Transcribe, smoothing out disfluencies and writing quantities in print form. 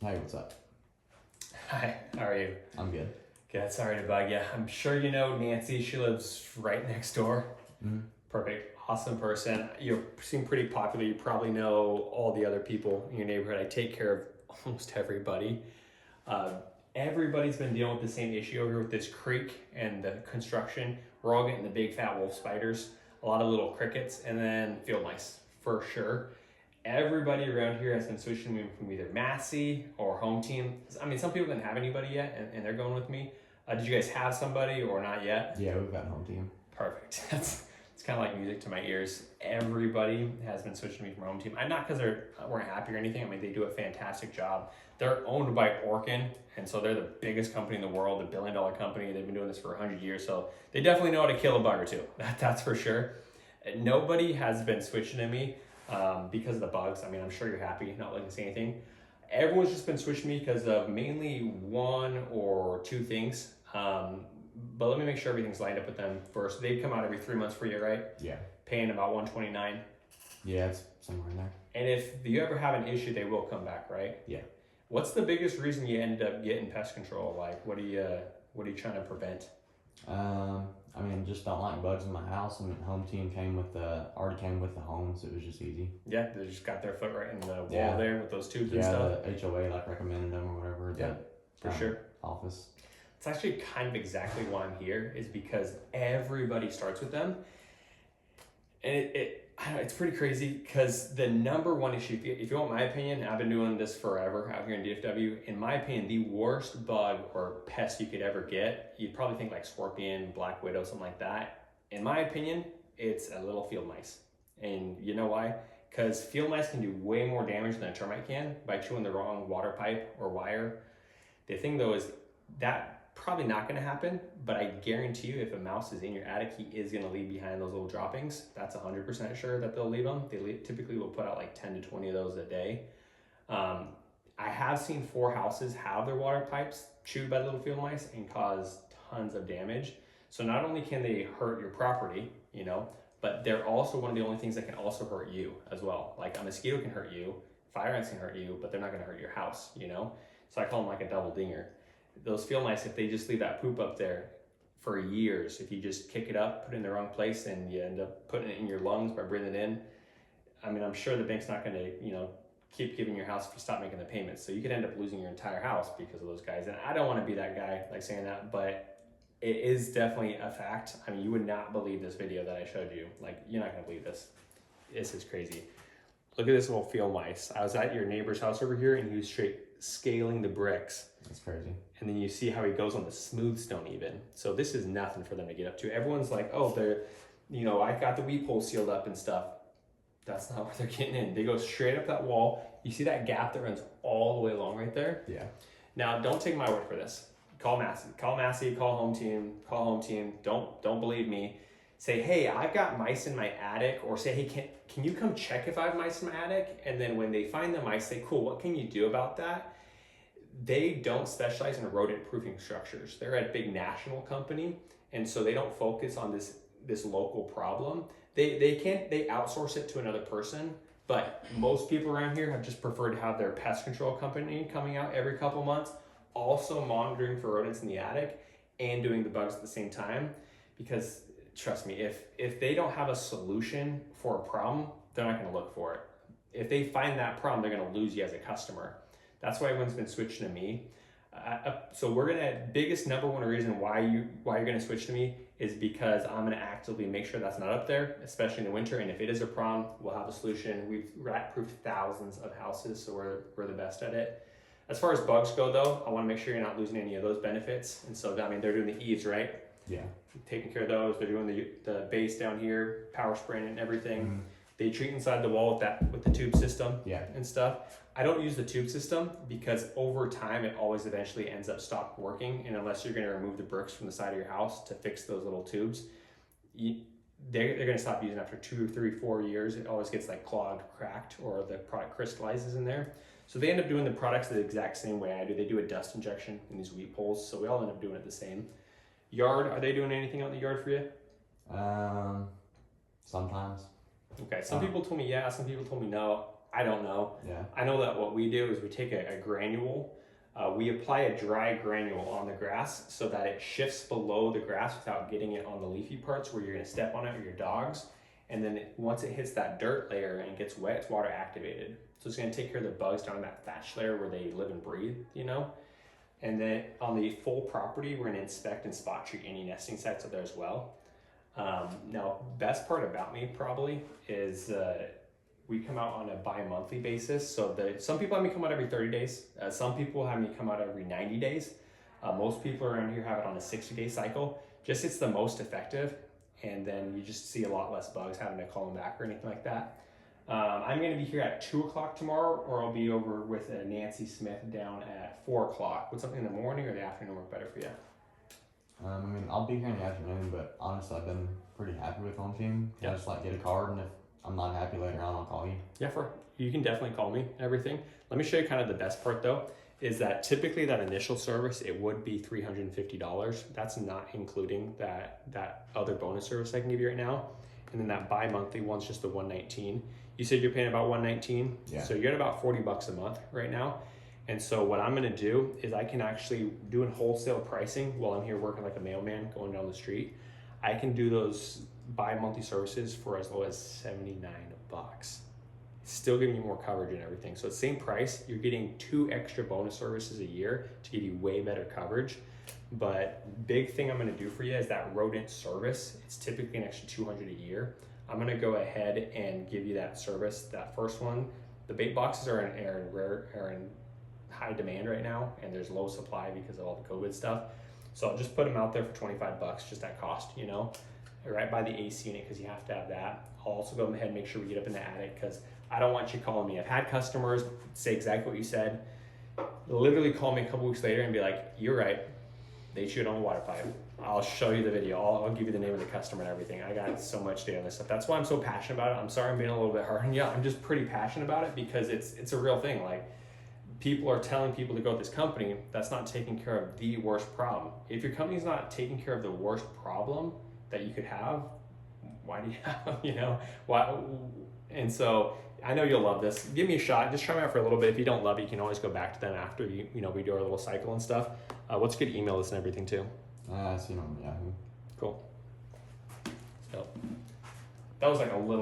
Hey, what's up? Hi, how are you? I'm good. Good, sorry to bug you. I'm sure you know Nancy. She lives right next door. Mm-hmm. Perfect, awesome person. You seem pretty popular. You probably know all the other people in your neighborhood. I take care of almost everybody. Uh, Everybody's been dealing with the same issue over here with this creek and the construction. We're all getting the big fat wolf spiders, a lot of little crickets, and then field mice for sure. Everybody around here has been switching me from either Massey or Home Team. I mean, some people didn't have anybody yet, and they're going with me. Did you guys have somebody or not yet? Yeah, we've got Home Team. Perfect. It's kind of like music to my ears. Everybody has been switching me from Home Team. And not because they weren't happy or anything. I mean, they do a fantastic job. They're owned by Orkin, and so they're the biggest company in the world, a $1 billion company. They've been doing this for 100 years, so they definitely know how to kill a bug or two. That's for sure. Nobody has been switching to me because of the bugs. I mean, I'm sure you're happy, not looking to say anything. Everyone's just been switching me because of mainly one or two things. But let me make sure everything's lined up with them first. They come out every 3 months for you, right? Yeah. Paying about $129. Yeah, it's somewhere in there. And if you ever have an issue, they will come back, right? Yeah. What's the biggest reason you ended up getting pest control? Like, what are you trying to prevent? I mean, just don't like bugs in my house. I mean, Home Team already came with the home, so it was just easy. Yeah, they just got their foot right in the wall there with those tubes and Yeah, stuff. the HOA recommended them or whatever. Yeah, for sure. Office. It's actually kind of exactly why I'm here, is because everybody starts with them. And it's pretty crazy because the number one issue, if you want my opinion, I've been doing this forever out here in DFW. In my opinion, the worst bug or pest you could ever get, you'd probably think like scorpion, black widow, something like that. In my opinion, it's a little field mice. And you know why? Because field mice can do way more damage than a termite can by chewing the wrong water pipe or wire. The thing though is that probably not going to happen, but I guarantee you if a mouse is in your attic, he is going to leave behind those little droppings. That's 100% sure that they'll leave them. Typically will put out like 10 to 20 of those a day. I have seen 4 houses have their water pipes chewed by little field mice and cause tons of damage. So not only can they hurt your property, but they're also one of the only things that can also hurt you as well. Like a mosquito can hurt you, fire ants can hurt you, but they're not going to hurt your house, So I call them like a double dinger. Those field mice, if they just leave that poop up there for years, if you just kick it up, put it in the wrong place, and you end up putting it in your lungs by breathing it in, I mean, I'm sure the bank's not going to, keep giving your house if you stop making the payments. So you could end up losing your entire house because of those guys. And I don't want to be that guy, like saying that, but it is definitely a fact. I mean, you would not believe this video that I showed you. Like, you're not going to believe this. This is crazy. Look at this little field mice. I was at your neighbor's house over here, and he was straight scaling the bricks. That's crazy. And then you see how he goes on the smooth stone even. So this is nothing for them to get up to. Everyone's like, oh, I got the weep hole sealed up and stuff. That's not where they're getting in. They go straight up that wall. You see that gap that runs all the way along right there? Yeah. Now, don't take my word for this. Call Massey, call Home Team. Don't believe me. Say, hey, I've got mice in my attic, or say, hey, can you come check if I have mice in my attic? And then when they find the mice, say, cool, what can you do about that? They don't specialize in rodent proofing structures. They're a big national company, and so they don't focus on this local problem. They outsource it to another person, but most people around here have just preferred to have their pest control company coming out every couple months, also monitoring for rodents in the attic and doing the bugs at the same time. Because trust me, if they don't have a solution for a problem, they're not going to look for it. If they find that problem, they're going to lose you as a customer. That's why everyone's been switching to me. So biggest number one reason why you're going to switch to me is because I'm going to actively make sure that's not up there, especially in the winter. And if it is a problem, we'll have a solution. We've rat-proofed thousands of houses, so we're the best at it. As far as bugs go, though, I want to make sure you're not losing any of those benefits. And so, I mean, they're doing the eaves, right? Yeah. Taking care of those. They're doing the base down here, power spraying and everything. Mm-hmm. They treat inside the wall with the tube system and stuff. I don't use the tube system because over time it always eventually ends up stop working, and unless you're going to remove the bricks from the side of your house to fix those little tubes, they're going to stop using after 2, 3, 4 years. It always gets like clogged, cracked, or the product crystallizes in there. So they end up doing the products the exact same way I do. They do a dust injection in these weep holes, so we all end up doing it the same. Yard, are they doing anything out in the yard for you? Sometimes. Okay, some people told me yeah, some people told me no. I don't know. Yeah. I know that what we do is we take a granule, we apply a dry granule on the grass so that it shifts below the grass without getting it on the leafy parts where you're going to step on it or your dogs. And then once it hits that dirt layer and gets wet, it's water activated. So it's going to take care of the bugs down in that thatch layer where they live and breathe, you know? And then on the full property, we're going to inspect and spot treat any nesting sites up there as well. Now, best part about me probably is we come out on a bi-monthly basis. So some people have me come out every 30 days. Some people have me come out every 90 days. Most people around here have it on a 60-day cycle. Just it's the most effective. And then you just see a lot less bugs having to call them back or anything like that. I'm going to be here at 2 o'clock tomorrow, or I'll be over with Nancy Smith down at 4 o'clock. Would something in the morning or the afternoon work better for you? I mean, I'll be here in the afternoon, but honestly, I've been pretty happy with Home Team. Yeah. I just like get a card, and if I'm not happy later on, I'll call you. Yeah, you can definitely call me, everything. Let me show you kind of the best part though, is that typically that initial service, it would be $350. That's not including that other bonus service I can give you right now. And then that bi-monthly one's just the $119. You said you're paying about $119. Yeah. So you're at about $40 a month right now. And so what I'm gonna do is I can actually do a wholesale pricing while I'm here working like a mailman going down the street. I can do those bi-monthly services for as low as $79. Still giving you more coverage and everything. So same price, you're getting 2 extra bonus services a year to give you way better coverage. But big thing I'm gonna do for you is that rodent service. It's typically an extra $200 a year. I'm gonna go ahead and give you that service, that first one. The bait boxes are in high demand right now, and there's low supply because of all the COVID stuff. So I'll just put them out there for $25, just at cost, you know, right by the AC unit, because you have to have that. I'll also go ahead and make sure we get up in the attic, because I don't want you calling me. I've had customers say exactly what you said. They'll literally call me a couple weeks later and be like, you're right, they chewed on a water pipe. I'll show you the video. I'll give you the name of the customer and everything. I got so much data on this stuff. That's why I'm so passionate about it. I'm sorry I'm being a little bit hard on you. I'm just pretty passionate about it because it's a real thing. Like, people are telling people to go with this company that's not taking care of the worst problem. If your company's not taking care of the worst problem that you could have, why do you have, you know? Why? And so I know you'll love this. Give me a shot. Just try me out for a little bit. If you don't love it, you can always go back to them after we do our little cycle and stuff. What's a good email list and everything too? I see you on Yahoo. Cool. So that was like a little